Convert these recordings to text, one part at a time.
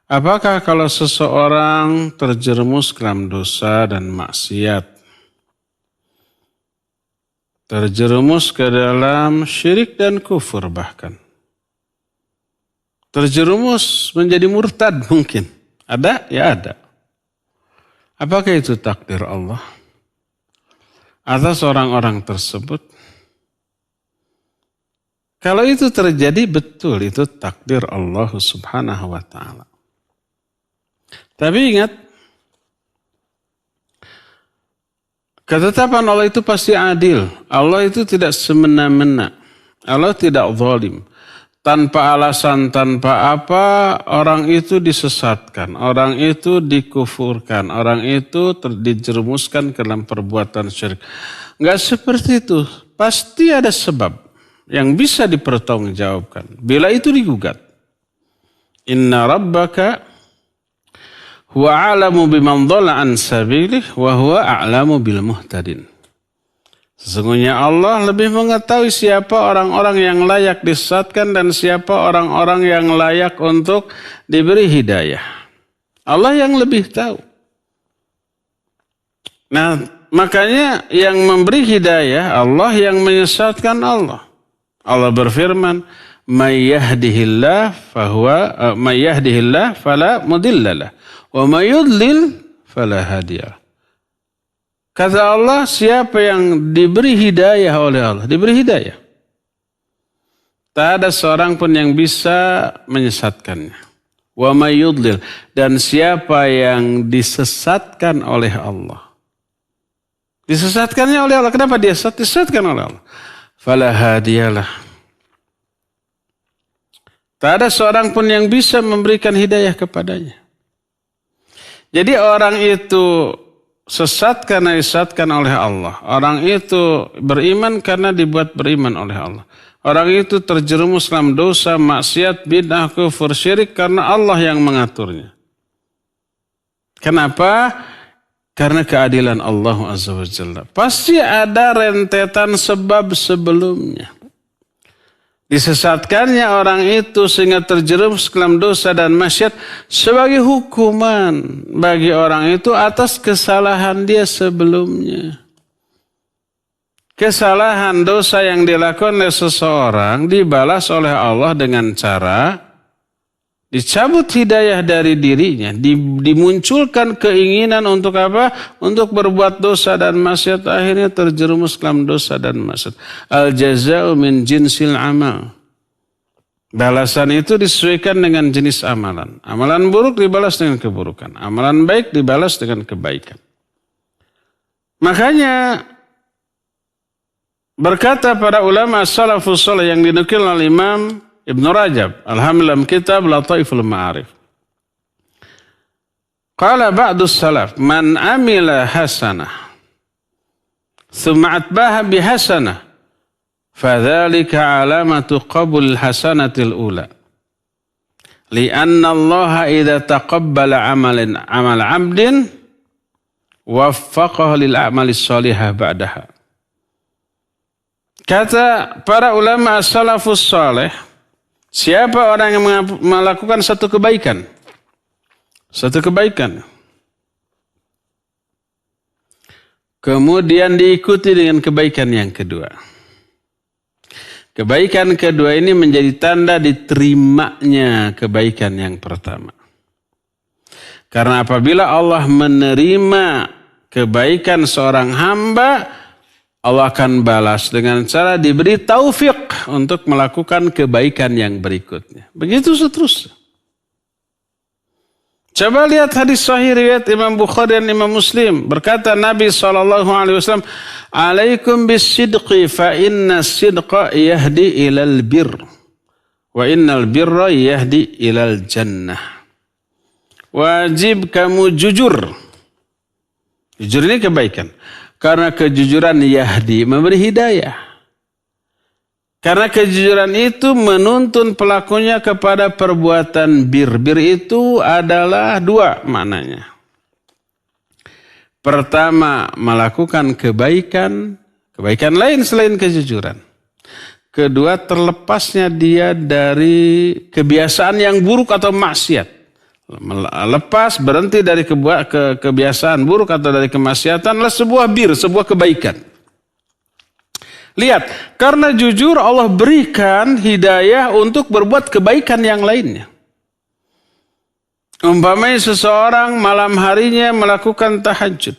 Apakah kalau seseorang terjerumus ke dalam dosa dan maksiat, terjerumus ke dalam syirik dan kufur bahkan, terjerumus menjadi murtad mungkin, ada? Ya ada. Apakah itu takdir Allah atas orang-orang tersebut? Kalau itu terjadi, betul itu takdir Allah Subhanahu wa ta'ala. Tapi ingat, ketetapan Allah itu pasti adil. Allah itu tidak semena-mena. Allah tidak zalim. Tanpa alasan, tanpa apa, orang itu disesatkan. Orang itu dikufurkan. Orang itu dijerumuskan ke dalam perbuatan syirik. Enggak seperti itu. Pasti ada sebab yang bisa dipertanggungjawabkan. Bila itu digugat. Inna rabbaka huwa a'lamu biman dhalla an sabilih wa huwa a'lamu bil muhtadin. Sesungguhnya Allah lebih mengetahui siapa orang-orang yang layak disesatkan dan siapa orang-orang yang layak untuk diberi hidayah. Allah yang lebih tahu. Nah, makanya yang memberi hidayah Allah, yang menyesatkan Allah. Allah berfirman, "May yahdihillah fala mudhillalah wa may yudlil fala hadiyalah." Kata Allah, siapa yang diberi hidayah oleh Allah, diberi hidayah. Tak ada seorang pun yang bisa menyesatkannya. Wa may yudlil, dan siapa yang disesatkan oleh Allah. Disesatkannya oleh Allah. Kenapa dia disesatkan oleh Allah? Fala hadiyalah. Tak ada seorang pun yang bisa memberikan hidayah kepadanya. Jadi orang itu sesat karena disesatkan oleh Allah. Orang itu beriman karena dibuat beriman oleh Allah. Orang itu terjerumus dalam dosa, maksiat, bid'ah, kufur, syirik karena Allah yang mengaturnya. Kenapa? Karena keadilan Allah Azza wa Jalla. Pasti ada rentetan sebab sebelumnya. Disesatkannya orang itu sehingga terjerumus ke dalam dosa dan maksiat sebagai hukuman bagi orang itu atas kesalahan dia sebelumnya. Kesalahan dosa yang dilakukan oleh seseorang dibalas oleh Allah dengan cara dicabut hidayah dari dirinya, dimunculkan keinginan untuk apa? Untuk berbuat dosa dan maksiat, akhirnya terjerumus dalam dosa dan maksiat. Al-jaza'u min jinsil amal. Balasan itu disesuaikan dengan jenis amalan. Amalan buruk dibalas dengan keburukan. Amalan baik dibalas dengan kebaikan. Makanya berkata para ulama salafus saleh yang dinukil oleh Imam Ibn Rajab, alhamdulillah, kitab Lataiful Ma'arif. Qala ba'du salaf, man amila hasanah, thumma atbaha bihasanah, fadhalika alamatu qabul hasanatil ula. Lianna Allah idha taqabbala amal abdin, waffaqahu lil a'malis salihah ba'daha. Kata para ulama salafus salih, siapa orang yang melakukan satu kebaikan, kemudian diikuti dengan kebaikan yang kedua. Kebaikan kedua ini menjadi tanda diterimanya kebaikan yang pertama. Karena apabila Allah menerima kebaikan seorang hamba, Allah akan balas dengan cara diberi taufik untuk melakukan kebaikan yang berikutnya. Begitu seterusnya. Coba lihat hadis sahih riwayat Imam Bukhari dan Imam Muslim. Berkata Nabi SAW, "Alaikum bis-sidqi fa inna sidqa yahdi ilal birr. Wa innal birra yahdi ilal jannah." Wajib kamu jujur. Jujur ini kebaikan. Karena kejujuran yahdi, memberi hidayah. Karena kejujuran itu menuntun pelakunya kepada perbuatan bir. Bir itu adalah dua maknanya. Pertama, melakukan kebaikan lain selain kejujuran. Kedua, terlepasnya dia dari kebiasaan yang buruk atau maksiat. Lepas, berhenti dari kebiasaan buruk atau dari kemaksiatan adalah sebuah sebuah kebaikan. Lihat, karena jujur Allah berikan hidayah untuk berbuat kebaikan yang lainnya. Umpamanya seseorang malam harinya melakukan tahajud.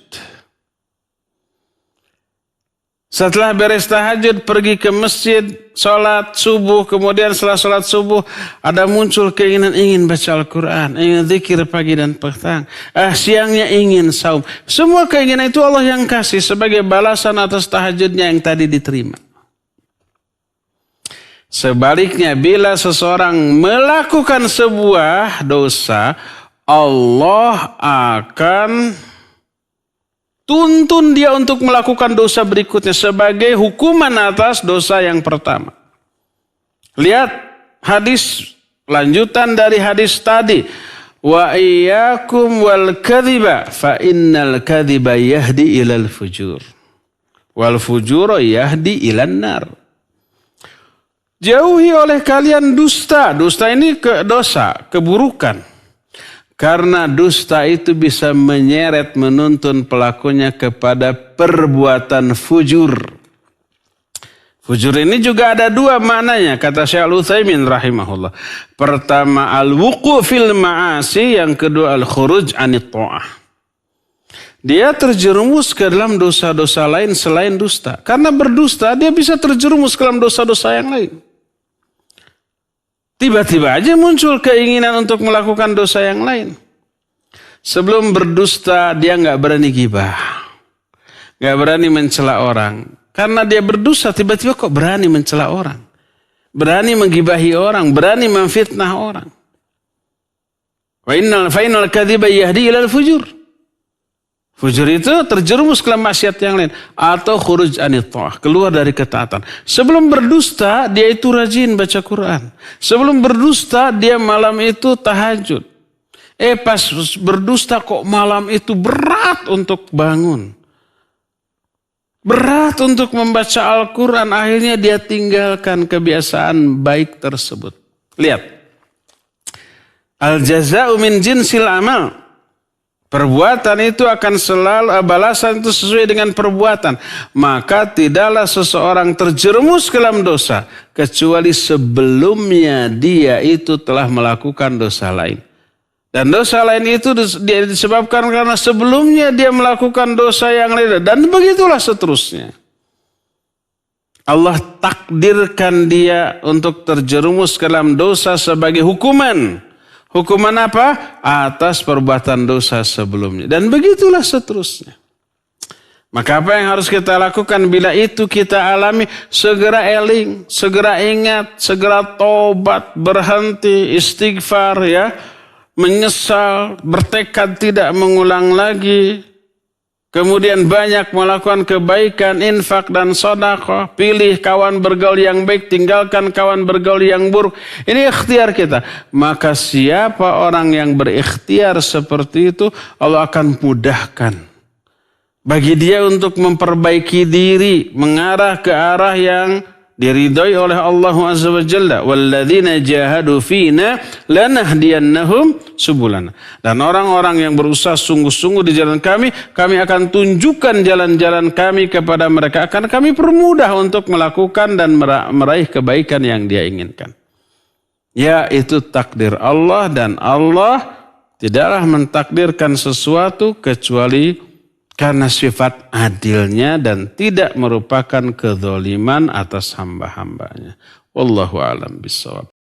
Setelah beres tahajud pergi ke masjid, sholat subuh, kemudian setelah sholat subuh ada muncul keinginan ingin baca Al-Quran, ingin zikir pagi dan petang. Siangnya ingin saum. Semua keinginan itu Allah yang kasih sebagai balasan atas tahajudnya yang tadi diterima. Sebaliknya bila seseorang melakukan sebuah dosa, Allah akan tuntun dia untuk melakukan dosa berikutnya sebagai hukuman atas dosa yang pertama. Lihat hadis lanjutan dari hadis tadi. Wa iyyakum wal kadhiba fa innal kadhiba yahdi ilal fujur. Wal fujur yahdi ilan nar. Jauhi oleh kalian dusta. Dusta ini dosa, keburukan. Karena dusta itu bisa menyeret, menuntun pelakunya kepada perbuatan fujur. Fujur ini juga ada dua maknanya, kata Syekh Al-Utsaimin rahimahullah. Pertama al-wuqu' fil ma'asi, yang kedua al-khuruj anit ta'ah. Dia terjerumus ke dalam dosa-dosa lain selain dusta. Karena berdusta dia bisa terjerumus ke dalam dosa-dosa yang lain. Tiba-tiba aja muncul keinginan untuk melakukan dosa yang lain. Sebelum berdusta dia nggak berani gibah, nggak berani mencela orang. Karena dia berdosa tiba-tiba kok berani mencela orang, berani menggibahi orang, berani memfitnah orang. Wa innal kadhiba yahdi ilal fujur. Fujur itu terjerumus ke maksiat yang lain atau khuruj anit ta'ah, keluar dari ketaatan. Sebelum berdusta dia itu rajin baca Quran. Sebelum berdusta dia malam itu tahajud. Pas berdusta kok malam itu berat untuk bangun. Berat untuk membaca Al-Quran, akhirnya dia tinggalkan kebiasaan baik tersebut. Lihat. Al-jaza'u min jinsil amal. Perbuatan itu akan selalu, balasan itu sesuai dengan perbuatan. Maka tidaklah seseorang terjerumus ke dalam dosa kecuali sebelumnya dia itu telah melakukan dosa lain. Dan dosa lain itu disebabkan karena sebelumnya dia melakukan dosa yang lain. Dan begitulah seterusnya. Allah takdirkan dia untuk terjerumus ke dalam dosa sebagai hukuman. Hukuman apa? Atas perbuatan dosa sebelumnya. Dan begitulah seterusnya. Maka apa yang harus kita lakukan bila itu kita alami? Segera eling, segera ingat, segera tobat, berhenti, istighfar ya. Menyesal, bertekad tidak mengulang lagi. Kemudian banyak melakukan kebaikan, infak dan sedekah. Pilih kawan bergaul yang baik, tinggalkan kawan bergaul yang buruk. Ini ikhtiar kita. Maka siapa orang yang berikhtiar seperti itu, Allah akan mudahkan bagi dia untuk memperbaiki diri, mengarah ke arah yang diridhai oleh Allah Azza wa Jalla. Walladzina jahadu fina lanahdiyannahum subulana. Dan orang-orang yang berusaha sungguh-sungguh di jalan kami akan tunjukkan jalan-jalan kami kepada mereka. Akan kami permudah untuk melakukan dan meraih kebaikan yang dia inginkan. Ya, itu takdir Allah dan Allah tidaklah mentakdirkan sesuatu kecuali karena sifat adilnya dan tidak merupakan kezaliman atas hamba-hambanya. Wallahu a'lam bishawab.